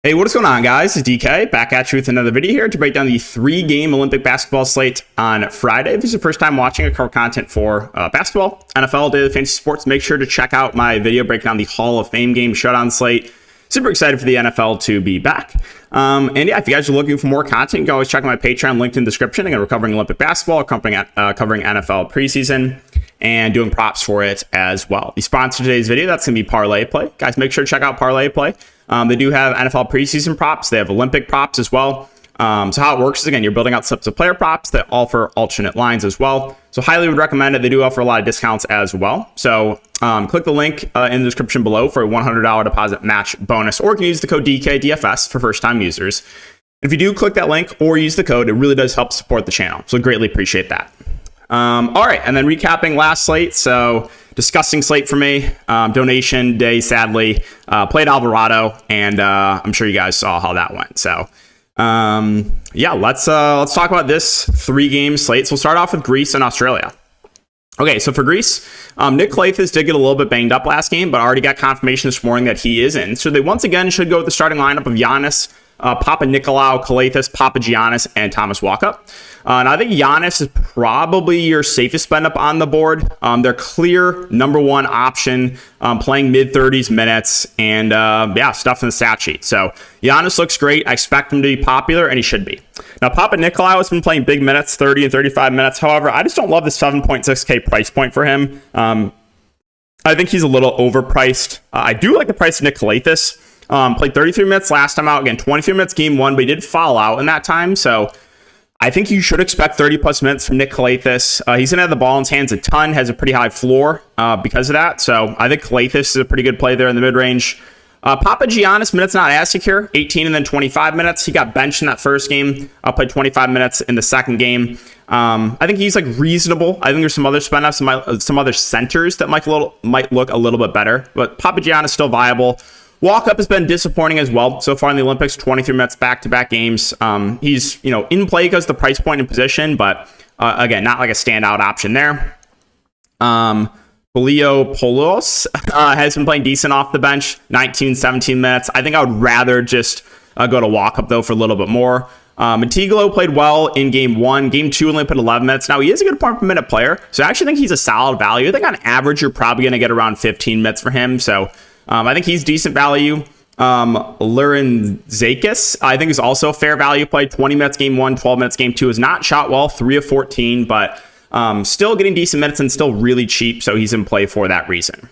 Hey, what is going on, guys? It's DK back at you with another video here to break down the 3-game Olympic basketball slate on Friday. If this is your first time watching, I cover content for basketball, NFL, daily fantasy sports. Make sure to check out my video breaking down the Hall of Fame game showdown slate. Super excited for the NFL to be back. And yeah, if you guys are looking for more content, you can always check out my Patreon, linked in the description. Again, we're covering Olympic basketball, covering NFL preseason, and doing props for it as well. The sponsor of today's video, that's going to be Parlay Play. Guys, make sure to check out Parlay Play. They do have NFL preseason props. They have Olympic props as well. So how it works is, again, you're building out slips of player props that offer alternate lines as well. So highly would recommend it. They do offer a lot of discounts as well. So click the link in the description below for a $100 deposit match bonus, or you can use the code DKDFS for first-time users. If you do click that link or use the code, it really does help support the channel. So greatly appreciate that. All right, and then recapping last slate. So disgusting slate for me. Donation day, sadly. Played Alvarado, and I'm sure you guys saw how that went. So yeah, let's talk about this 3-game slate. So we'll start off with Greece and Australia. Okay, so for Greece, Nick Calathes did get a little bit banged up last game, but already got confirmation this morning that he is in. So they once again should go with the starting lineup of Giannis, Papa Nicolau, Calathes, Papa Giannis, and Thomas Walkup. And I think Giannis is probably your safest spend up on the board. They're clear number one option, playing mid-30s minutes, and yeah, stuff in the stat sheet. So Giannis looks great. I expect him to be popular, and he should be. Now, Papa Nicolau has been playing big minutes, 30 and 35 minutes. However, I just don't love the 7.6K price point for him. I think he's a little overpriced. I do like the price of Nick Calathes. Played 33 minutes last time out. Again, 23 minutes game one, but he did foul out in that time. So I think you should expect 30-plus minutes from Nick Calathes. He's going to have the ball in his hands a ton, has a pretty high floor because of that. So I think Calathes is a pretty good play there in the mid-range. Papa Giannis, minutes not as secure, 18 and then 25 minutes. He got benched in that first game, played 25 minutes in the second game. I think he's like reasonable. I think there's some other spend-ups, some other centers that might look a little bit better. But Papa Giannis still viable. Walkup has been disappointing as well so far in the Olympics, 23 minutes back-to-back games. He's in play because of the price point and position, but again, not like a standout option there. Julio Polos has been playing decent off the bench, 19, 17 minutes. I think I would rather just go to Walkup, though, for a little bit more. Antiglo played well in game one. Game two only put 11 minutes. Now, he is a good point per minute player, so I actually think he's a solid value. I think on average, you're probably going to get around 15 minutes for him, so I think he's decent value. Lurin Zakis, I think, is also a fair value play. 20 minutes game one, 12 minutes game two. Is not shot well, 3 of 14, but still getting decent minutes and still really cheap, so he's in play for that reason.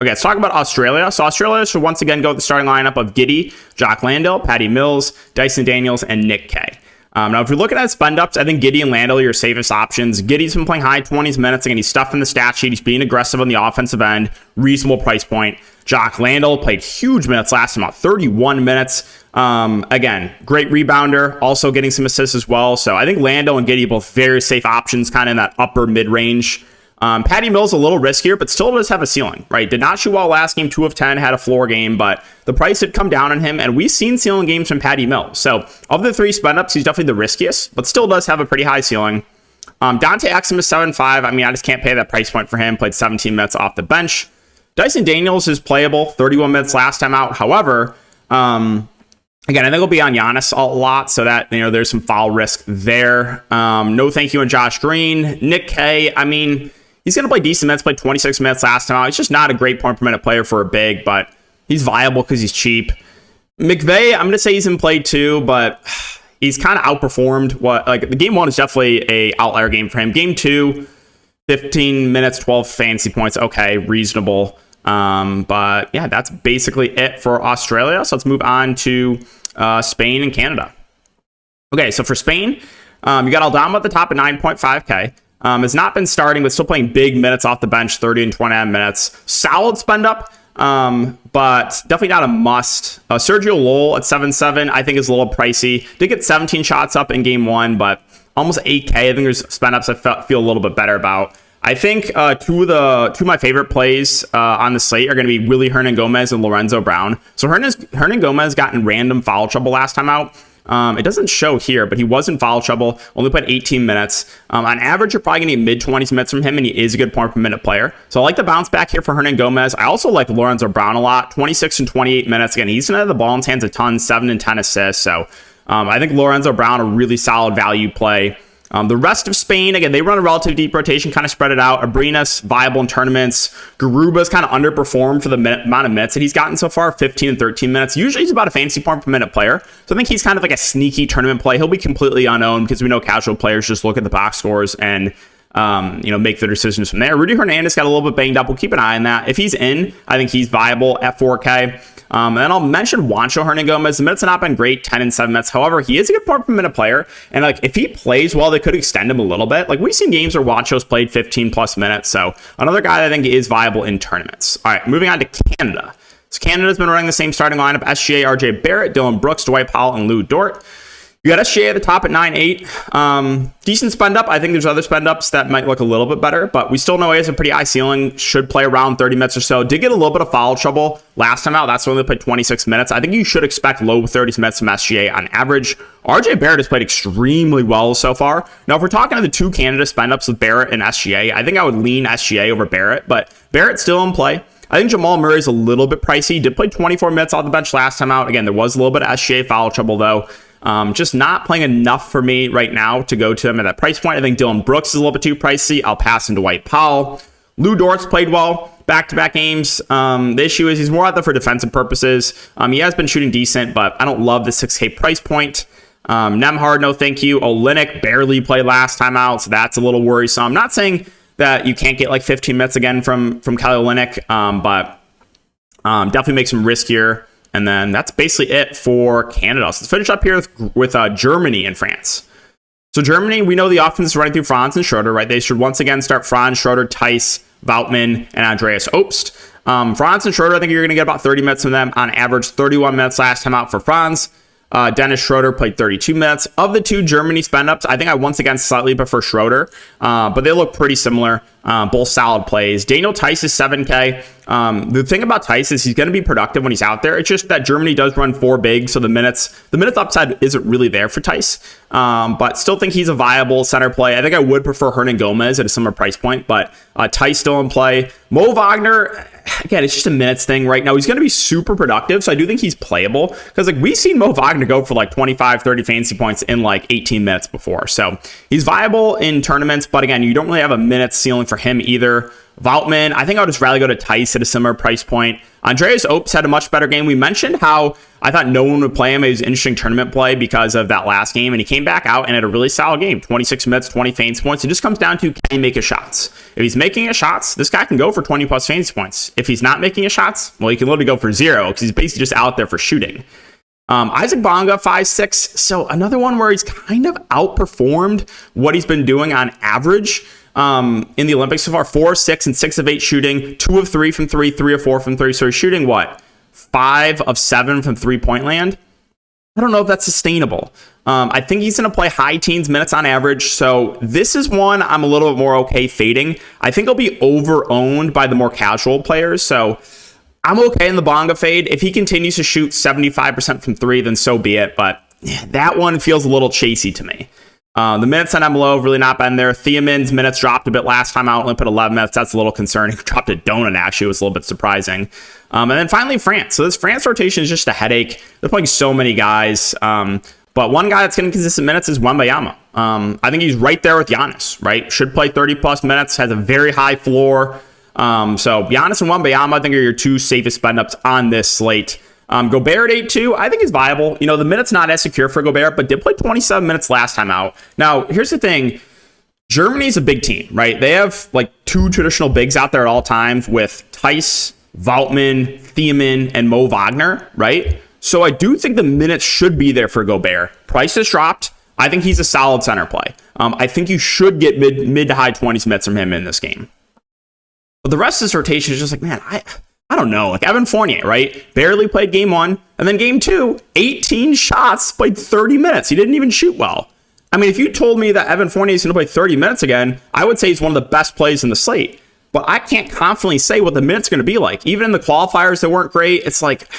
Okay, let's talk about Australia. So Australia should once again go with the starting lineup of Giddey, Jock Landale, Patty Mills, Dyson Daniels, and Nick Kay. Now, if you're looking at spend ups, I think Giddey and Landale are your safest options. Giddey's been playing high 20s minutes. Again, he's stuffing the stat sheet. He's being aggressive on the offensive end. Reasonable price point. Jock Landale played huge minutes last time out, 31 minutes. Again, great rebounder. Also getting some assists as well. So I think Landale and Giddey both very safe options, kind of in that upper mid-range. Patty Mills a little riskier, but still does have a ceiling, right? Did not shoot well last game, 2 of 10, had a floor game, but the price had come down on him, and we've seen ceiling games from Patty Mills. So of the 3 spend-ups, he's definitely the riskiest, but still does have a pretty high ceiling. Dante Exum is 7.5. I mean, I just can't pay that price point for him. Played 17 minutes off the bench. Dyson Daniels is playable, 31 minutes last time out. However, again, I think he'll be on Giannis a lot, so that, there's some foul risk there. No thank you on Josh Green. Nick Kay, I mean, he's going to play decent minutes, played 26 minutes last time out. He's just not a great point per minute player for a big, but he's viable because he's cheap. McVay, I'm going to say he's in play too, but he's kind of outperformed the game one is definitely a outlier game for him. Game two, 15 minutes, 12 fantasy points. Okay, reasonable. But yeah, that's basically it for Australia. So let's move on to Spain and Canada. Okay, so for Spain, you got Aldama at the top at 9.5K. Has not been starting, but still playing big minutes off the bench, 30 and 29 minutes. Solid spend up, but definitely not a must. Sergio Lowell at 7.7, I think is a little pricey. Did get 17 shots up in game one, but almost 8K. I think there's spend ups I feel a little bit better about. I think two of my favorite plays on the slate are going to be Willy Hernangomez and Lorenzo Brown. So Hernangomez got in random foul trouble last time out. It doesn't show here, but he was in foul trouble, only played 18 minutes. On average, you're probably going to get mid-20s minutes from him, and he is a good point per minute player. So I like the bounce back here for Hernangomez. I also like Lorenzo Brown a lot, 26 and 28 minutes. Again, he's going to have the ball in his hands a ton, 7 and 10 assists. So I think Lorenzo Brown, a really solid value play. The rest of Spain, again, they run a relative deep rotation, kind of spread it out. Abrinas, viable in tournaments. Garuba's kind of underperformed for the amount of minutes that he's gotten so far, 15 and 13 minutes. Usually he's about a fantasy point per minute player. So I think he's kind of like a sneaky tournament play. He'll be completely unowned because we know casual players just look at the box scores and make their decisions from there. Rudy Hernandez got a little bit banged up. We'll keep an eye on that. If he's in, I think he's viable at 4K. And then I'll mention Juancho Hernangomez. The minutes have not been great, 10 and 7 minutes. However, he is a good point per minute player. And like if he plays well, they could extend him a little bit. Like we've seen games where Juancho's played 15 plus minutes. So another guy that I think is viable in tournaments. All right, moving on to Canada. So Canada's been running the same starting lineup: SGA, RJ Barrett, Dylan Brooks, Dwight Powell, and Lou Dort. You got SGA at the top at 9.8. Decent spend up. I think there's other spend ups that might look a little bit better, but we still know he has a pretty high ceiling. Should play around 30 minutes or so. Did get a little bit of foul trouble last time out. That's when they played 26 minutes. I think you should expect low 30s minutes from SGA on average. RJ Barrett has played extremely well so far. Now, if we're talking to the two Canada spend ups with Barrett and SGA, I think I would lean SGA over Barrett, but Barrett's still in play. I think Jamal Murray's a little bit pricey. He did play 24 minutes off the bench last time out. Again, there was a little bit of SGA foul trouble though. Just not playing enough for me right now to go to him at that price point. I think Dylan Brooks is a little bit too pricey. I'll pass him to Dwight Powell. Lou Dort's played well back-to-back games. The issue is he's more out there for defensive purposes. He has been shooting decent, but I don't love the 6K price point. Nemhard, no thank you. Olynyk barely played last time out, so that's a little worrisome. I'm not saying that you can't get like 15 minutes again from Kelly Olynyk, but definitely make some risk here. And then that's basically it for Canada. So let's finish up here with Germany and France. So Germany, we know the offense is running through Franz and Schroeder, right? They should once again start Franz, Schroeder, Theis, Woutman, and Andreas Obst. Franz and Schroeder, I think you're going to get about 30 minutes from them on average. 31 minutes last time out for Franz. Dennis Schroeder played 32 minutes. Of the two Germany spend-ups, I think I once again slightly prefer Schroeder, but they look pretty similar. Both solid plays. Daniel Theis is 7K. The thing about Theis is he's going to be productive when he's out there. It's just that Germany does run 4 big, so the minutes upside isn't really there for Theis, but still think he's a viable center play. I think I would prefer Hernangomez at a similar price point, but Theis still in play. Mo Wagner, again, it's just a minutes thing right now. He's going to be super productive, so I do think he's playable because like we've seen Mo Wagner go for like 25, 30 fantasy points in like 18 minutes before. So he's viable in tournaments, but again, you don't really have a minutes ceiling for him either. Woutman, I think I would just rather go to Theis at a similar price point. Andreas Obst had a much better game. We mentioned how I thought no one would play him. It was an interesting tournament play because of that last game, and he came back out and had a really solid game. 26 minutes, 20 fantasy points. It just comes down to, can he make his shots? If he's making his shots, this guy can go for 20 plus fantasy points. If he's not making his shots, well, he can literally go for 0 because he's basically just out there for shooting. Isaac Bonga, 5'6". So another one where he's kind of outperformed what he's been doing on average in the Olympics so far. 4 of 6 and 6 of 8 shooting, 2 of 3 from 3, 3 of 4 from 3. So he's shooting what? 5 of 7 from 3-point land. I don't know if that's sustainable. I think he's going to play high teens minutes on average. So this is one I'm a little bit more okay fading. I think he'll be over-owned by the more casual players. So I'm okay in the Bonga fade. If he continues to shoot 75% from 3, then so be it. But that one feels a little chasey to me. The minutes on MLO have really not been there. Thielman's minutes dropped a bit last time out. Only put 11 minutes. That's a little concerning. Dropped a donut, actually. It was a little bit surprising. And then finally, France. So this France rotation is just a headache. They're playing so many guys. But one guy that's getting consistent minutes is Wembanyama. I think he's right there with Giannis, right? Should play 30-plus minutes. Has a very high floor. So Giannis and Wembanyama, I think, are your two safest spend-ups on this slate. Gobert at 8-2, I think is viable. You know, the minutes not as secure for Gobert, but did play 27 minutes last time out. Now, here's the thing. Germany's a big team, right? They have like 2 traditional bigs out there at all times with Theis, Woutman, Thielman, and Mo Wagner, right? So I do think the minutes should be there for Gobert. Price has dropped. I think he's a solid center play. I think you should get mid to high 20s minutes from him in this game. But the rest of this rotation is just like, man, I don't know. Like Evan Fournier, right? Barely played game 1. And then game 2, 18 shots, played 30 minutes. He didn't even shoot well. I mean, if you told me that Evan Fournier is going to play 30 minutes again, I would say he's one of the best plays in the slate. But I can't confidently say what the minutes are going to be like. Even in the qualifiers that weren't great, it's like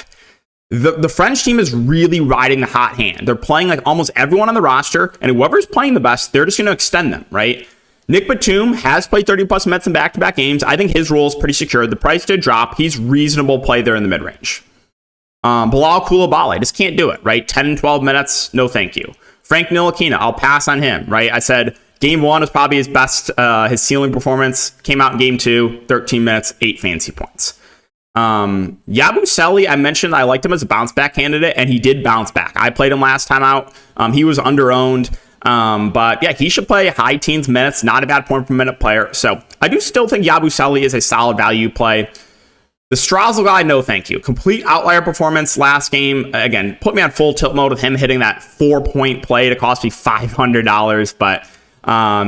The French team is really riding the hot hand. They're playing like almost everyone on the roster, and whoever's playing the best, they're just going to extend them, right? Nick Batum has played 30-plus minutes in back-to-back games. I think his role is pretty secure. The price did drop. He's reasonable play there in the mid-range. Bilal Coulibaly, just can't do it, right? 10 and 12 minutes, no thank you. Frank Ntilikina, I'll pass on him, right? I said game 1 was probably his best, his ceiling performance. Came out in game 2, 13 minutes, 8 fantasy points. Yabusele, I mentioned I liked him as a bounce back candidate, and he did bounce back. I played him last time out. He was under-owned. But yeah, he should play high teens minutes, not a bad point per minute player. So I do still think Yabusele is a solid value play. The Strazel guy, no thank you. Complete outlier performance last game. Again, put me on full tilt mode with him hitting that 4-point play to cost me $500. But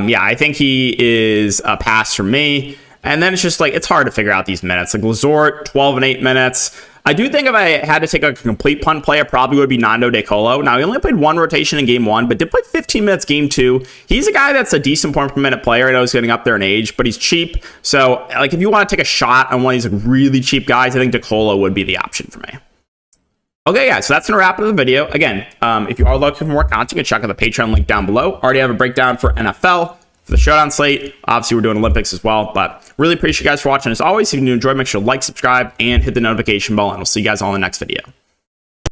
yeah, I think he is a pass for me. And then it's just like, it's hard to figure out these minutes. Like Lazort, 12 and 8 minutes. I do think if I had to take a complete punt play, it probably would be Nando De Colo. Now, he only played 1 rotation in game 1, but did play 15 minutes game 2. He's a guy that's a decent point per minute player. I know he's getting up there in age, but he's cheap. So, like, if you want to take a shot on one of these really cheap guys, I think De Colo would be the option for me. Okay, guys, so that's going to wrap up the video. Again, if you are looking for more content, you can check out the Patreon link down below. Already have a breakdown for NFL. For the Showdown slate, obviously we're doing Olympics as well, but really appreciate you guys for watching. As always, if you enjoy, make sure to like, subscribe, and hit the notification bell, and we'll see you guys all in the next video.